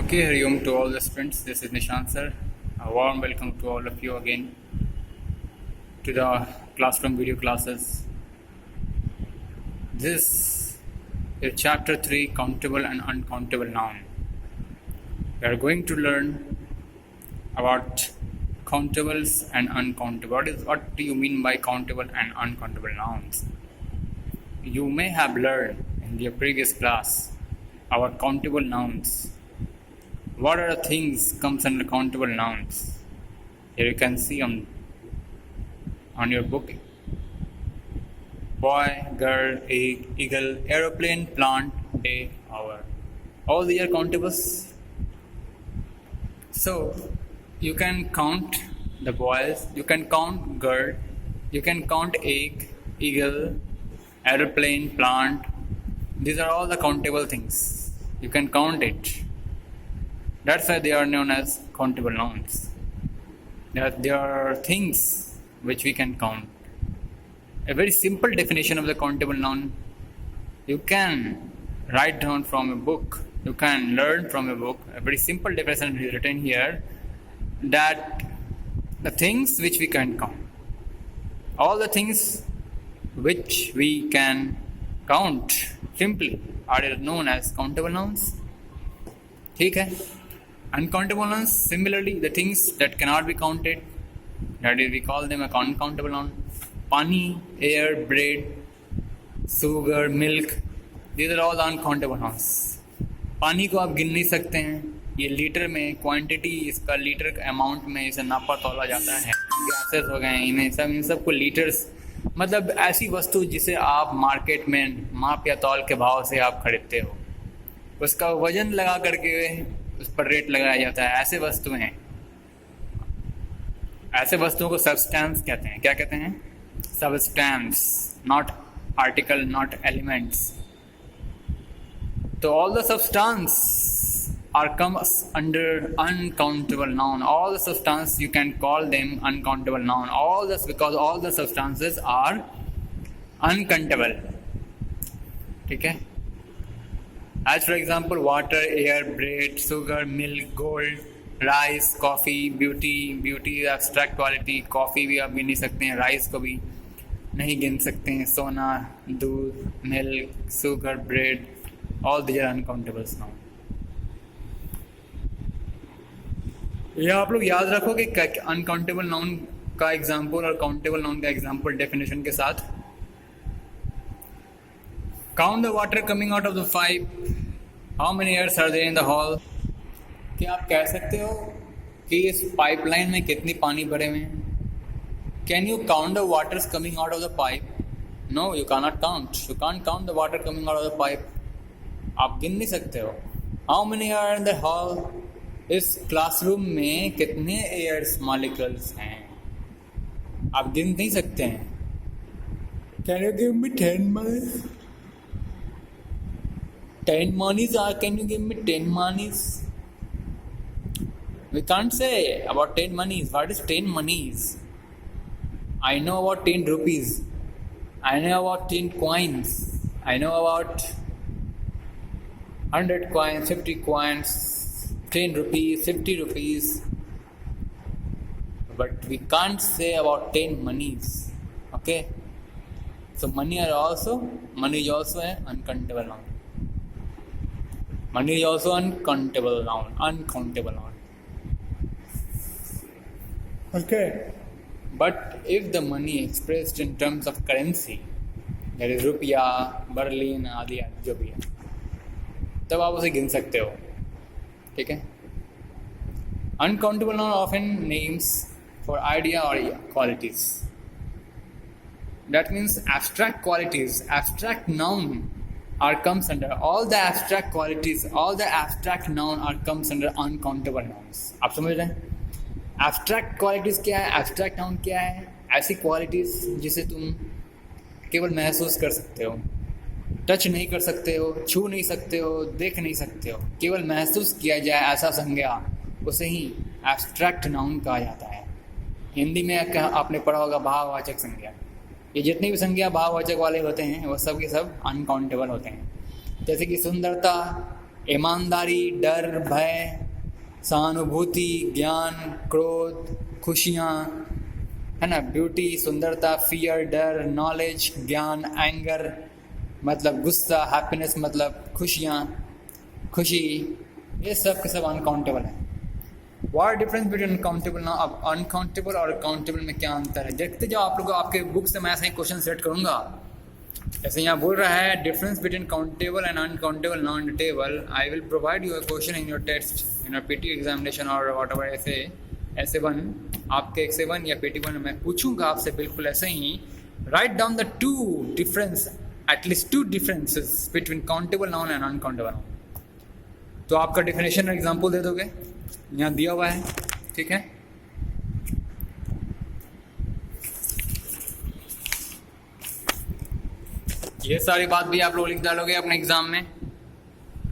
Okay, Hariom to all the students. This is Nishant sir. A warm welcome to all of you again to the classroom video classes. This is chapter 3, countable and uncountable noun. We are going to learn about countables and uncountable. What do you mean by countable and uncountable nouns? You may have learned in your previous class about countable nouns. What are the things comes under countable nouns? Here you can see on your book. Boy, girl, egg, eagle, aeroplane, plant, day, hour. All these are countables. So you can count the boys, you can count girl, you can count egg, eagle, aeroplane, plant. These are all the countable things. You can count it. That's why they are known as countable nouns. There are things which we can count. A very simple definition of the countable noun you can write down from a book. You can learn from a book. A very simple definition is written here that the things which we can count. All the things which we can count simply are known as countable nouns. ठीक है? Uncountable nouns, similarly, the things that cannot be counted, that is, we call them a uncountable noun. Pani, air, bread, sugar, milk, these are all uncountable nouns. पानी को आप गिन नहीं सकते हैं. ये लीटर में क्वांटिटी, इसका लीटर अमाउंट में इसे नापा तोला जाता है. ग्लासेस हो गए, इन सबको लीटर्स, मतलब ऐसी वस्तु जिसे आप मार्केट में माप या तौल के भाव से आप खरीदते हो, उसका वजन लगा करके उस पर रेट लगाया जाता है. ऐसे वस्तुएं, ऐसे वस्तुओं को सब्सटेंस कहते हैं. क्या कहते हैं? Substance, not article, not elements. तो all the substance are comes under uncountable noun. All the substance you can call them uncountable noun. All this because all the substances are uncountable. ठीक है? As for example, water, air, bread, sugar, milk, gold, rice, coffee, beauty. Beauty is abstract quality. Coffee भी आप गिन नहीं सकते हैं, rice को भी नहीं गिन सकते हैं. सोना, दूध, milk, sugar, bread, all these are uncountable nouns. ये आप लोग याद रखो कि अनकाउंटेबल नाउन का एग्जाम्पल और काउंटेबल नाउन का एग्जाम्पल डेफिनेशन के साथ. Count the water coming out of the pipe. How many airs are there in the hall. क्या आप कह सकते हो कि इस पाइपलाइन में कितनी पानी भरे हुए हैं? Can you count the waters coming out of the pipe? No, you can not count. You can't count the water coming out of the pipe. आप गिन नहीं सकते हो. How many are in the hall. इस classroom में कितने years molecules हैं? आप गिन नहीं सकते हैं. Can you give me 10 monies? 10 monies are can you give me 10 monies? We can't say about 10 monies. What is 10 monies? I know about 10 rupees. I know about 10 coins. I know about 100 coins, 50 coins, 10 rupees, 50 rupees, but we can't say about 10 monies. Okay, so money is also an uncountable noun. Money is also uncountable noun. Okay, but if the money expressed in terms of currency, that is रुपया, Berlin आदि जो भी है, तब आप उसे गिन सकते हो. ठीक है? Uncountable noun often names for idea और qualities. That means abstract qualities. Abstract noun are comes under all the abstract qualities. All the abstract noun are comes under uncountable nouns. आप समझ रहे हैं? एब्स्ट्रैक्ट क्वालिटीज क्या है? Abstract noun क्या है? ऐसी क्वालिटीज जिसे तुम केवल महसूस कर सकते हो, टच नहीं कर सकते हो, छू नहीं सकते हो, देख नहीं सकते हो, केवल महसूस किया जाए ऐसा संज्ञा, उसे ही एब्स्ट्रैक्ट नाउन कहा जाता है. हिंदी में आपने पढ़ा होगा भाववाचक संज्ञा. ये जितनी भी संज्ञा भाववाचक वाले होते हैं वो सब के सब अनकाउंटेबल होते हैं. जैसे कि सुंदरता ईमानदारी, डर, भय, सहानुभूति, ज्ञान, क्रोध, खुशियाँ, है ना, ब्यूटी, सुंदरता, फियर, डर, नॉलेज, ज्ञान, एंगर मतलब गुस्सा, हैप्पीनेस मतलब खुशियाँ, खुशी, ये सब के सब अनकाउंटेबल है। व्हाट डिफरेंस बिटवीन अनकाउंटेबल ना, अब अनकाउंटेबल और काउंटेबल में क्या अंतर है देखते जाओ आप लोग। आपके बुक से मैं ऐसे ही क्वेश्चन सेट करूँगा, जैसे यहाँ बोल रहा है difference between countable and uncountable non डिटेबल। I will provide you a question in your test, in your PT examination और वॉट एवर ऐसे वन आपके XA1 या PT1 में मैं पूछूंगा आपसे बिल्कुल ऐसे ही। Write down the two difference, at least two differences between countable noun and uncountable noun. तो आपका डेफिनेशन एग्जाम्पल दे दोगे, यहाँ दिया हुआ है, ठीक है। ये सारी बात भी आप लोग लिख डालोगे अपने एग्जाम में।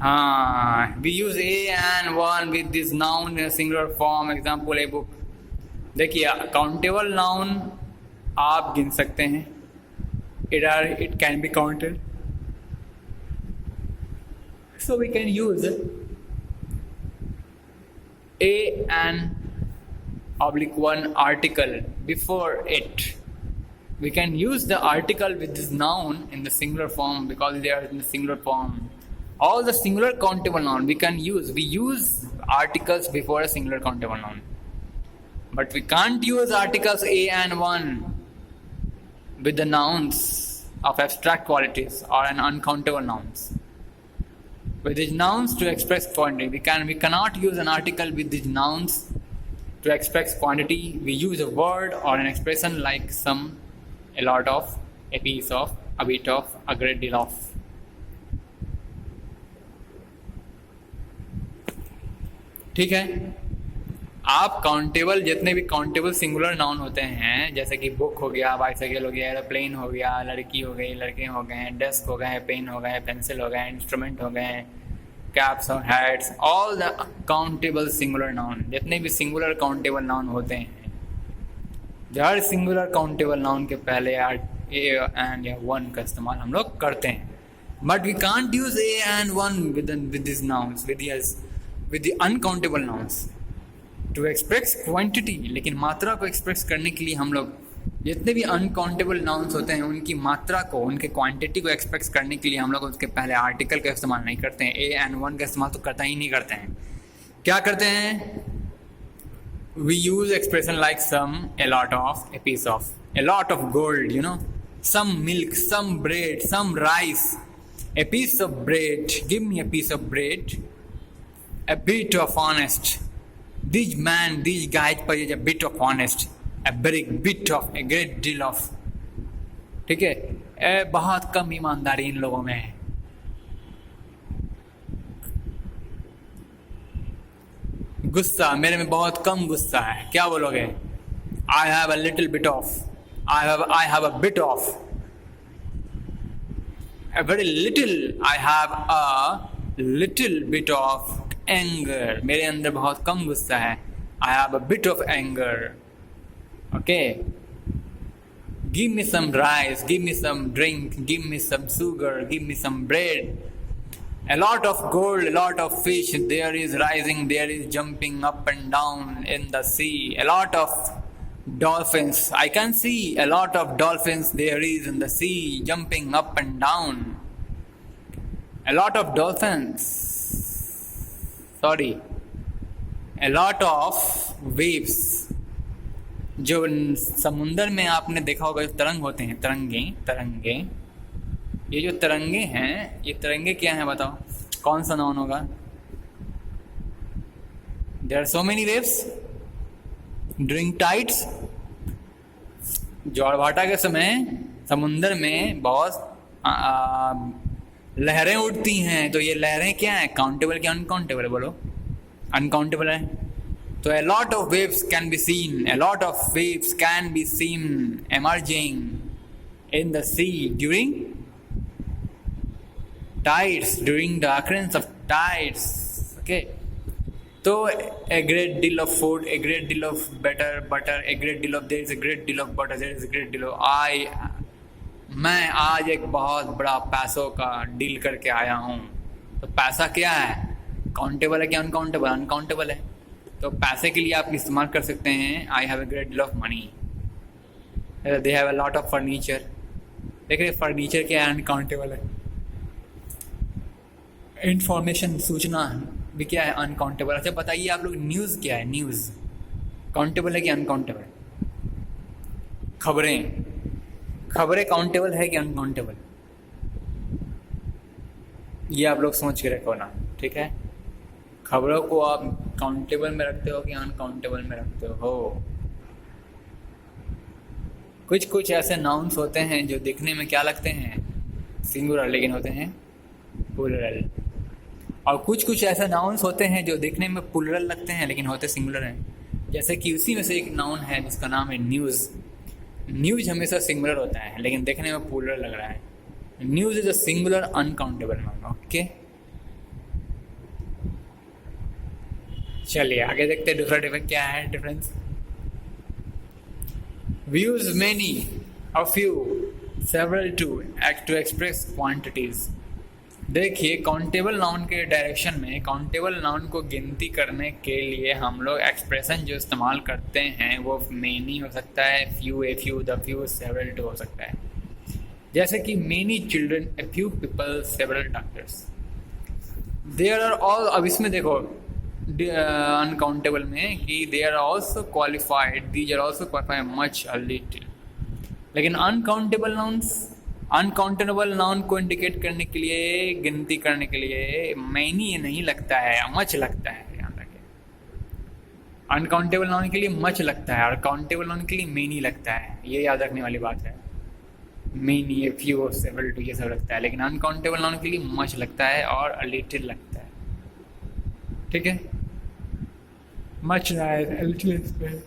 हाँ, we use A and 1 with this noun in singular form, example a book. देखिए काउंटेबल नाउन आप गिन सकते हैं, it can be counted, so we can use A and /1 article before it. We can use the article with this noun in the singular form because they are in the singular form. All the singular countable noun we use articles before a singular countable noun, but we can't use articles A and 1 with the nouns of abstract qualities or an uncountable nouns. With these nouns to express quantity, we cannot use an article with these nouns to express quantity. We use a word or an expression like some, a lot of, a piece of, a bit of, a great deal of. ठीक है। आप countable जितने भी countable singular noun होते हैं, जैसे कि book हो गया, बाइसाइकिल हो गया, एरोप्लेन हो गया, लड़की हो गई, लड़के हो गए, डेस्क हो गए, पेन हो गए, पेंसिल हो गए, इंस्ट्रूमेंट हो गए, कैप्स और hats, all the countable singular noun, जितने भी सिंगुलर काउंटेबल नाउन होते हैं, हर सिंगुलर काउंटेबल नाउन के पहले ए एंड या 1 का इस्तेमाल हम लोग करते हैं। But we can't use a and 1 with this nouns, with the uncountable nouns to express quantity. लेकिन मात्रा को एक्सप्रेस करने के लिए हम लोग जितने भी अनकाउंटेबल नाउन्स होते हैं उनकी मात्रा को, उनके क्वांटिटी को एक्सप्रेस करने के लिए हम लोग उसके पहले आर्टिकल का इस्तेमाल नहीं करते हैं। ए एंड 1 का इस्तेमाल तो करता ही नहीं करते हैं। क्या करते हैं? We use expression like some, a lot of, a piece of, a lot of gold, you know, some milk, some bread, some rice, a piece of bread, give me a piece of bread, a bit of honest, this man, this guy पर a bit of honest, a very bit of, a great deal of, ठीक है। बहुत कम ईमानदारी इन लोगों में है। गुस्सा, मेरे में बहुत कम गुस्सा है, क्या बोलोगे? I have a little bit of, I have a bit of, a very little, I have a little bit of anger, मेरे अंदर बहुत कम गुस्सा है। I have a bit of anger. Okay. Give me some rice, give me some drink, give me some sugar, give me some bread. A lot of gold, a lot of fish, there is rising, there is jumping up and down in the sea. A lot of dolphins, I can see a lot of dolphins there is in the sea jumping up and down. A lot of dolphins. Sorry, a lot of waves. जो समुंदर में आपने देखा होगा तरंग होते हैं, तरंगे, ये जो तरंगे हैं, ये तरंगे क्या हैं बताओ? कौन सा नाउन होगा? There are so many waves during tides. ज्वारभाटा के समय समुंदर में बहुत लहरें उठती हैं। तो ये लहरें क्या हैं? काउंटेबल क्या अनकाउंटेबल? बोलो, अनकाउंटेबल है। तो a lot of waves can be seen, a lot of waves can be seen emerging in the sea during tides, during the occurrence of tides. Okay. तो a great deal of food, a great deal of butter, a great deal of, there is a great deal of butter, there is a great deal of, मैं आज एक बहुत बड़ा पैसों का deal करके आया हूँ। तो पैसा क्या है? काउंटेबल है कि अनकाउंटेबल? अनकाउंटेबल है। तो पैसे के लिए आप इस्तेमाल कर सकते हैं I have a great deal of money, they have a lot of furniture. देखिए फर्नीचर क्या है? अनकाउंटेबल है। इंफॉर्मेशन, सूचना भी क्या है? अनकाउंटेबल। अच्छा बताइए आप लोग, न्यूज़ क्या है? न्यूज़ काउंटेबल है कि अनकाउंटेबल? खबरें, खबरें काउंटेबल है कि अनकाउंटेबल? ये आप लोग सोच के रखो ना, ठीक है। खबरों को आप काउंटेबल में रखते हो कि अनकाउंटेबल में रखते हो? कुछ कुछ ऐसे नाउन्स होते हैं जो दिखने में क्या लगते हैं? सिंगुलर, लेकिन होते हैं प्लूरल। और कुछ कुछ ऐसे नाउन्स होते हैं जो दिखने में प्लूरल लगते हैं लेकिन होते सिंगुलर हैं। जैसे कि उसी में से एक नाउन है जिसका नाम है न्यूज़। न्यूज़ हमेशा सिंगुलर होता है लेकिन देखने में प्लूरल लग रहा है। News is a singular uncountable noun. Okay, चलिए आगे देखते हैं दूसरा डिफरेंस क्या है। Difference, we use many, a few, several to express quantities। देखिए काउंटेबल नाउन के डायरेक्शन में, काउंटेबल नाउन को गिनती करने के लिए हम लोग एक्सप्रेशन जो इस्तेमाल करते हैं वो मेनी हो सकता है, few, a few, the few, several too हो सकता है। जैसे कि many children, a few people, several doctors. There are all, अब इसमें देखो अनकाउंटेबल में कि they are also qualified, these are also qualified, much, a little. लेकिन अनकाउंटेबल नाउन्स, अनकाउंटेबल नाउन को इंडिकेट करने के लिए, गिनती करने के लिए मैनी नहीं लगता है, मच लगता है। यहाँ तक अनकाउंटेबल नाउन के लिए मच लगता है और काउंटेबल नाउन के लिए मैनी लगता है। ये याद रखने वाली बात है। Many, a few, several too, ये सब लगता है, लेकिन अनकाउंटेबल नाउन के लिए मच लगता है और अ लिटिल लगता है। ठीक है, मच रहा है, लिटिल।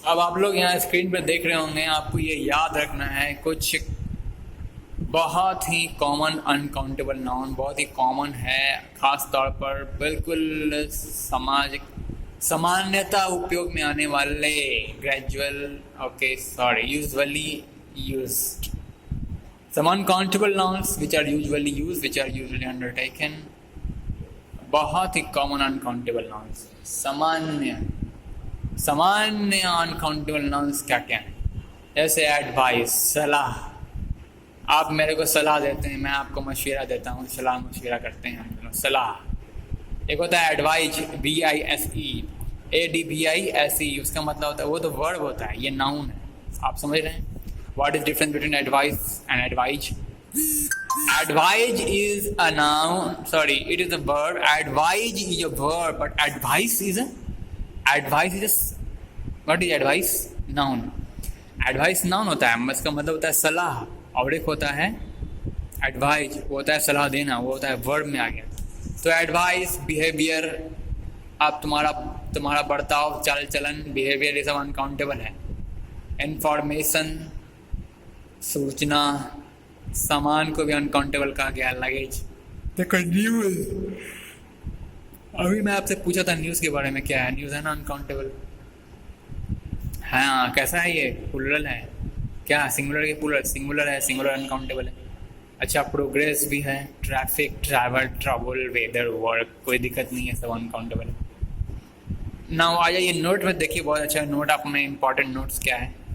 अब आप लोग यहाँ स्क्रीन पर देख रहे होंगे, आपको ये याद रखना है कुछ बहुत ही कॉमन अनकाउंटेबल नाउन, बहुत ही कॉमन है, खास तौर पर बिल्कुल सामान्यता उपयोग में आने वाले, gradual, okay sorry, usually used, some uncountable nouns which are usually used, which are usually undertaken। बहुत ही कॉमन अनकाउंटेबल नाउन्स, सामान्य अनकाउंटेबल नाउन्स क्या क्या हैं? जैसे एडवाइस, सलाह। आप मेरे को सलाह देते हैं, मैं आपको मशवरा देता हूँ, सलाह मशवरा करते हैं हम दोनों, सलाह। एक होता है एडवाइज, VISE, ADVISE, उसका मतलब होता है, वो तो वर्ब होता है, ये नाउन है। आप समझ रहे हैं? What is difference between advice and advise? Advise is a noun, sorry, it is a verb. Advise is a verb, but advice is a what is advice? Noun. Advice noun होता है, इसका मतलब होता है सलाह, और एक होता है advise, वो होता है सलाह देना, वो होता है verb में आ गया। तो advice, behavior, आप तुम्हारा बर्ताव, चाल चलन, behavior, ये सब अनकाउंटेबल है। इंफॉर्मेशन, सूचना, सामान को भी अनकाउंटेबल कहा गया, लगेज। देखो न्यूज़, अभी मैं आपसे पूछा था न्यूज़ के बारे में, क्या है? न्यूज़ है ना अनकाउंटेबल। हाँ, कैसा है ये? प्लूरल है क्या? सिंगुलर के प्लूरल? सिंगुलर है, सिंगुलर अनकाउंटेबल है। अच्छा, प्रोग्रेस भी है, traffic, travel, trouble, weather, work, कोई दिक्कत नहीं है, सब अनकाउंटेबल है। नाउ आ जाइए नोट में, देखिए बहुत अच्छा नोट, आप में इंपॉर्टेंट नोट्स क्या है।